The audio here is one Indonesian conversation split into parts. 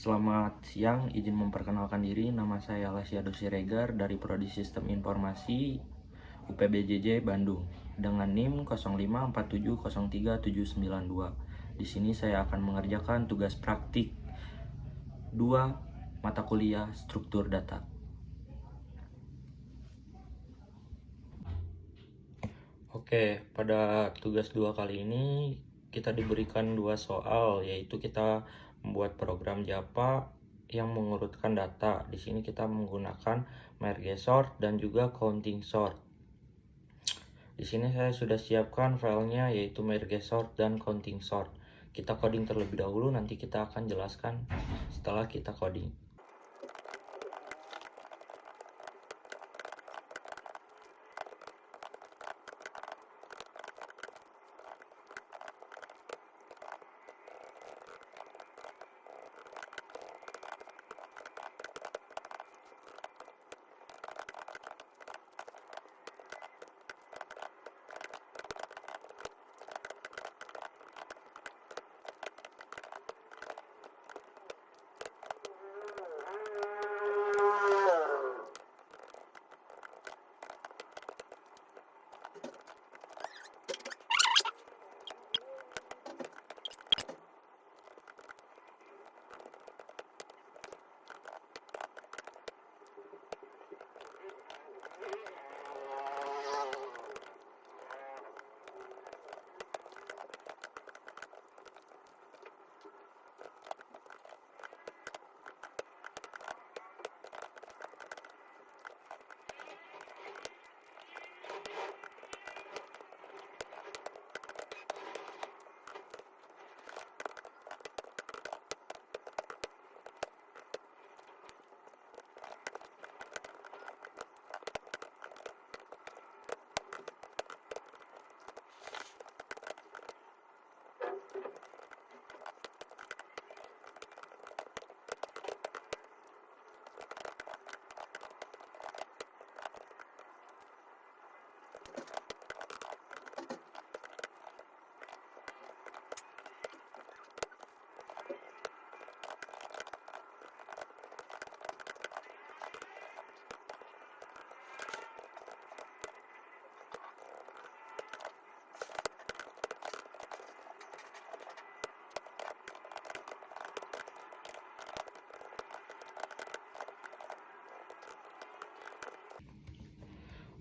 Selamat siang, izin memperkenalkan diri. Nama saya Lasya Siregar dari Prodi Sistem Informasi UPBJJ Bandung dengan NIM 0547037792. Di sini saya akan mengerjakan tugas praktik 2 mata kuliah struktur data. Oke, pada tugas 2 kali ini kita diberikan 2 soal, yaitu kita membuat program Java yang mengurutkan data. Di sini kita menggunakan merge sort dan juga counting sort. Di sini saya sudah siapkan filenya, yaitu merge sort dan counting sort. Kita coding terlebih dahulu, nanti kita akan jelaskan setelah kita coding.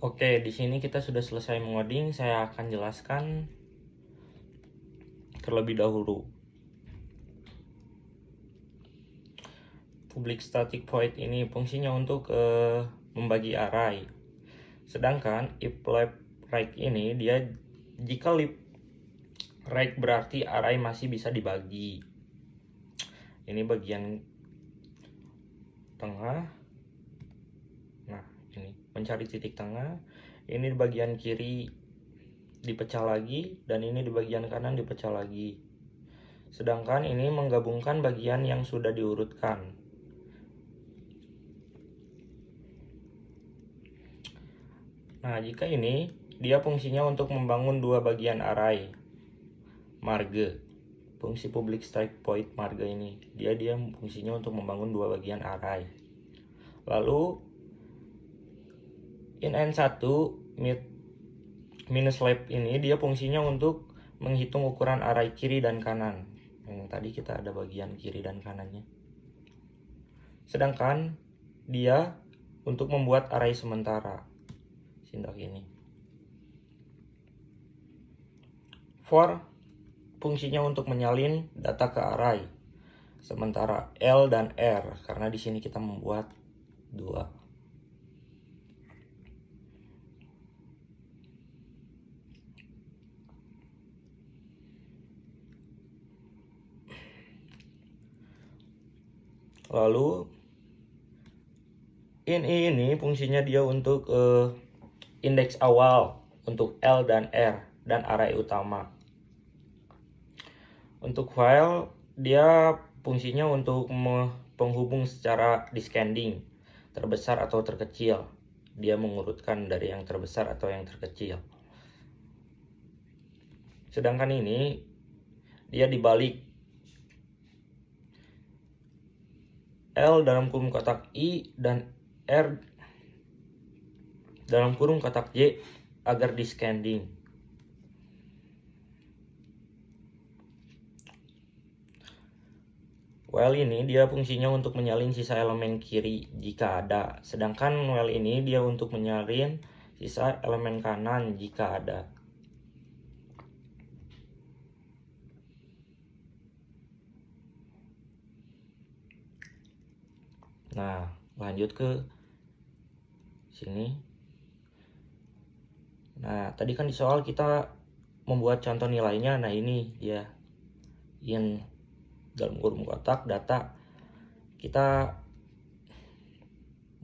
Oke, di sini kita sudah selesai mengoding. Saya akan jelaskan terlebih dahulu. Public static void ini fungsinya untuk membagi array. Sedangkan if left right ini dia jika left right berarti array masih bisa dibagi. Ini bagian tengah. Nah, ini mencari titik tengah. Ini di bagian kiri dipecah lagi, dan ini di bagian kanan dipecah lagi. Sedangkan ini menggabungkan bagian yang sudah diurutkan. Nah, jika ini dia fungsinya untuk membangun dua bagian array. Marge. Fungsi public static void marge ini dia fungsinya untuk membangun dua bagian array. Lalu in-n1 minus left ini dia fungsinya untuk menghitung ukuran array kiri dan kanan. Yang tadi kita ada bagian kiri dan kanannya. Sedangkan dia untuk membuat array sementara. Sintak ini. For fungsinya untuk menyalin data ke array. Sementara L dan R karena di sini kita membuat dua. Lalu ini fungsinya dia untuk indeks awal untuk L dan R dan array utama. Untuk file dia fungsinya untuk penghubung secara descending, terbesar atau terkecil. Dia mengurutkan dari yang terbesar atau yang terkecil. Sedangkan ini dia dibalik. L dalam kurung kotak I dan R dalam kurung kotak Y agar descending. Well ini dia fungsinya untuk menyalin sisa elemen kiri jika ada, sedangkan well ini dia untuk menyalin sisa elemen kanan jika ada. Nah, lanjut ke sini. Nah, tadi kan di soal kita membuat contoh nilainya. Nah, ini dia in dalam kurung kotak data. Kita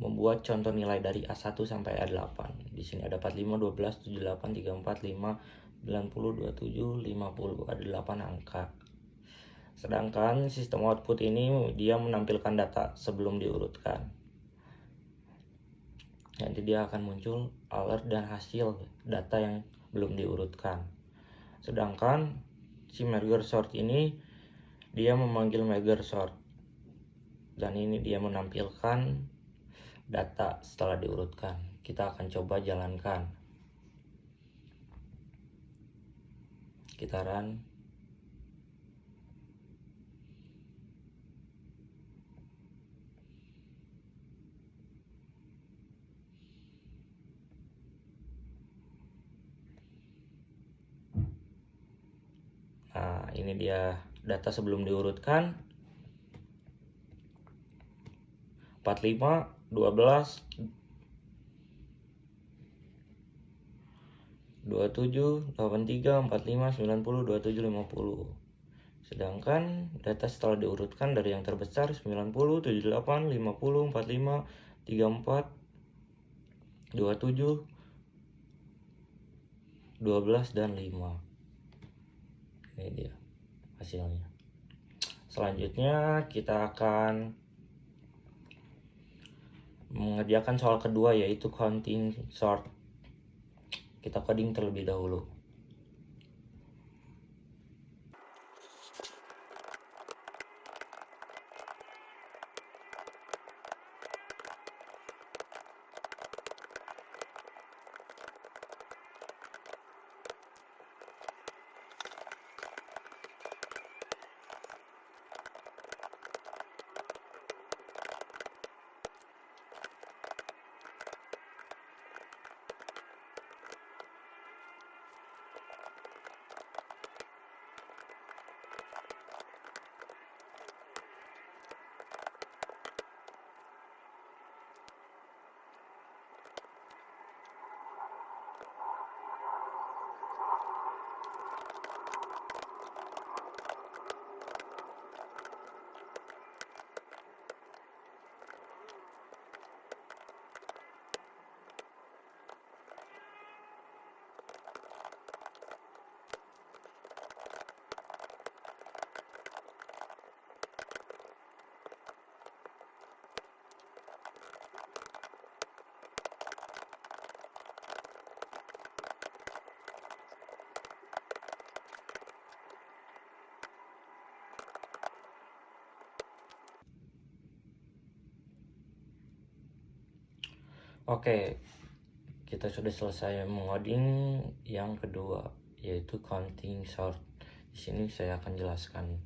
membuat contoh nilai dari A1 sampai A8. Di sini ada 45, 12, 78, 34, 5, 90, 27, 50. Ada 8 angka. Sedangkan sistem output ini dia menampilkan data sebelum diurutkan. Nanti dia akan muncul alert dan hasil data yang belum diurutkan. Sedangkan si merge sort ini dia memanggil merge sort, dan ini dia menampilkan data setelah diurutkan. Kita akan coba jalankan. Kita run. Nah, ini dia data sebelum diurutkan. 45, 12, 27, 83, 45, 90, 27, 50. Sedangkan data setelah diurutkan dari yang terbesar 90, 78, 50, 45, 34, 27, 12, dan 5. Ini dia hasilnya. Selanjutnya kita akan mengerjakan soal kedua, yaitu counting sort. Kita coding terlebih dahulu. Oke, kita sudah selesai mengoding yang kedua, yaitu counting sort. Di sini saya akan jelaskan.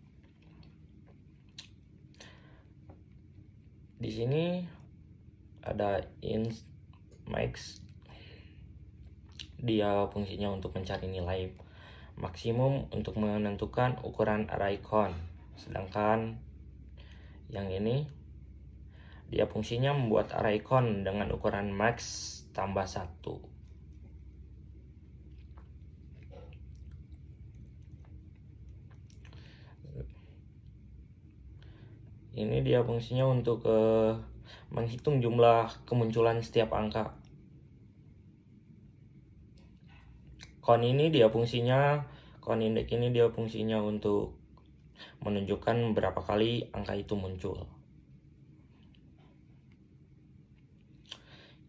Di sini ada int max, dia fungsinya untuk mencari nilai maksimum untuk menentukan ukuran array count. Sedangkan yang ini dia fungsinya membuat array count dengan ukuran max tambah 1. Ini dia fungsinya untuk menghitung jumlah kemunculan setiap angka. Count ini dia fungsinya, count index ini dia fungsinya untuk menunjukkan berapa kali angka itu muncul.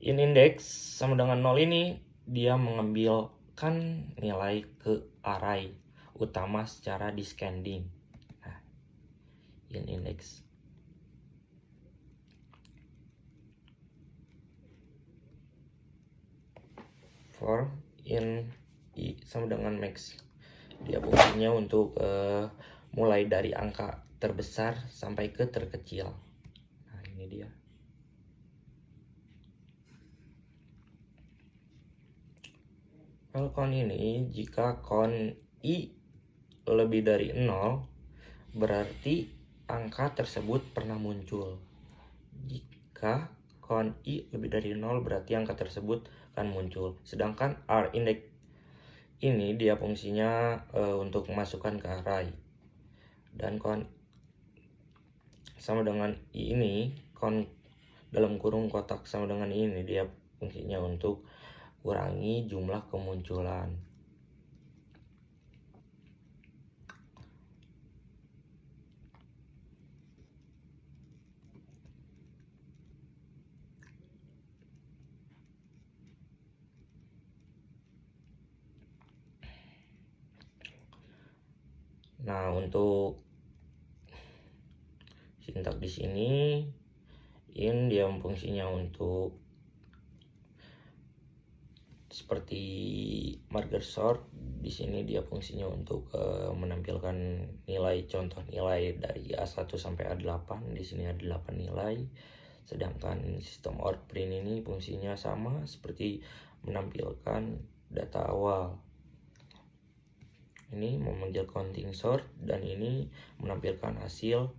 In index sama dengan 0 ini dia mengambilkan nilai ke array utama secara descending. Nah, in index. for in I sama dengan max. Dia fungsinya untuk mulai dari angka terbesar sampai ke terkecil. Nah, ini dia. Well, count ini jika count I lebih dari 0 berarti angka tersebut pernah muncul. Jika count I lebih dari 0 berarti angka tersebut akan muncul. Sedangkan R index ini dia fungsinya untuk memasukkan ke array. Dan count sama dengan I ini, count dalam kurung kotak sama dengan ini dia fungsinya untuk kurangi jumlah kemunculan. Nah, untuk sintak di sini in dia fungsinya untuk seperti marker sort. Di sini dia fungsinya untuk menampilkan nilai contoh nilai dari A1 sampai A8. Di sini ada 8 nilai. Sedangkan sistem outprint ini fungsinya sama seperti menampilkan data awal. Ini memanggil counting sort dan ini menampilkan hasil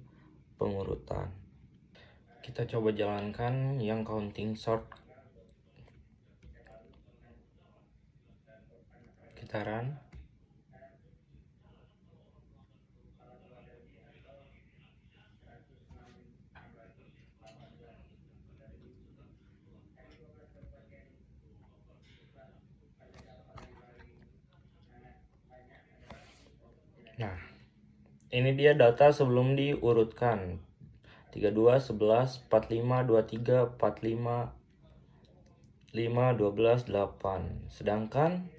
pengurutan. Kita coba jalankan yang counting sort. Kita run. Nah, ini dia data sebelum diurutkan. 32, 11, 45, 23, 45, 5, 12, 8. Sedangkan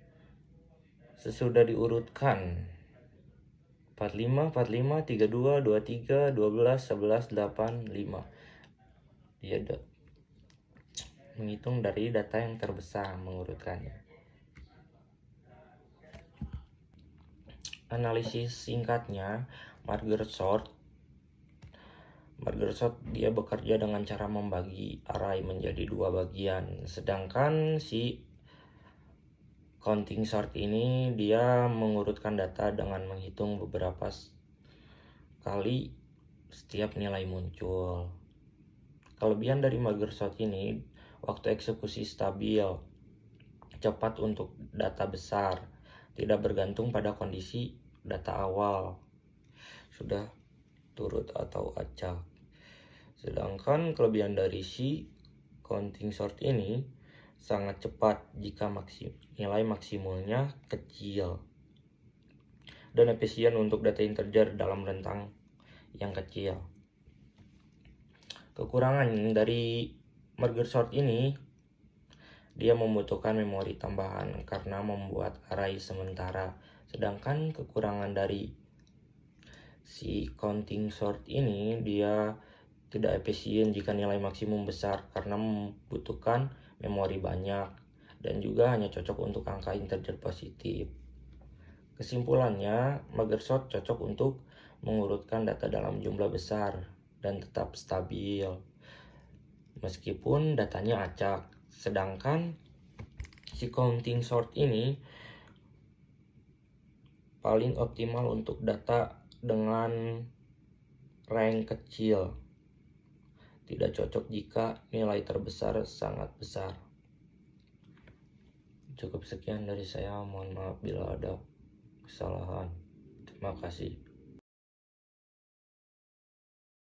sesudah diurutkan 45, 45, 32, 23, 12, 11, 8, 5. Dia menghitung dari data yang terbesar mengurutkannya. Analisis singkatnya, marker sort dia bekerja dengan cara membagi array menjadi dua bagian. Sedangkan si counting sort ini dia mengurutkan data dengan menghitung beberapa kali setiap nilai muncul. Kelebihan dari marker sort ini, waktu eksekusi stabil, cepat untuk data besar, tidak bergantung pada kondisi data awal, sudah turut atau acak. Sedangkan kelebihan dari si counting sort ini sangat cepat jika nilai maksimalnya kecil dan efisien untuk data integer dalam rentang yang kecil. Kekurangan dari marker sort ini, dia membutuhkan memori tambahan karena membuat array sementara. Sedangkan kekurangan dari si counting sort ini, dia tidak efisien jika nilai maksimum besar karena membutuhkan memori banyak dan juga hanya cocok untuk angka integer positif. Kesimpulannya, marker sort cocok untuk mengurutkan data dalam jumlah besar dan tetap stabil meskipun datanya acak. Sedangkan si counting sort ini paling optimal untuk data dengan rank kecil. Tidak cocok jika nilai terbesar sangat besar. Cukup sekian dari saya, mohon maaf bila ada kesalahan. Terima kasih.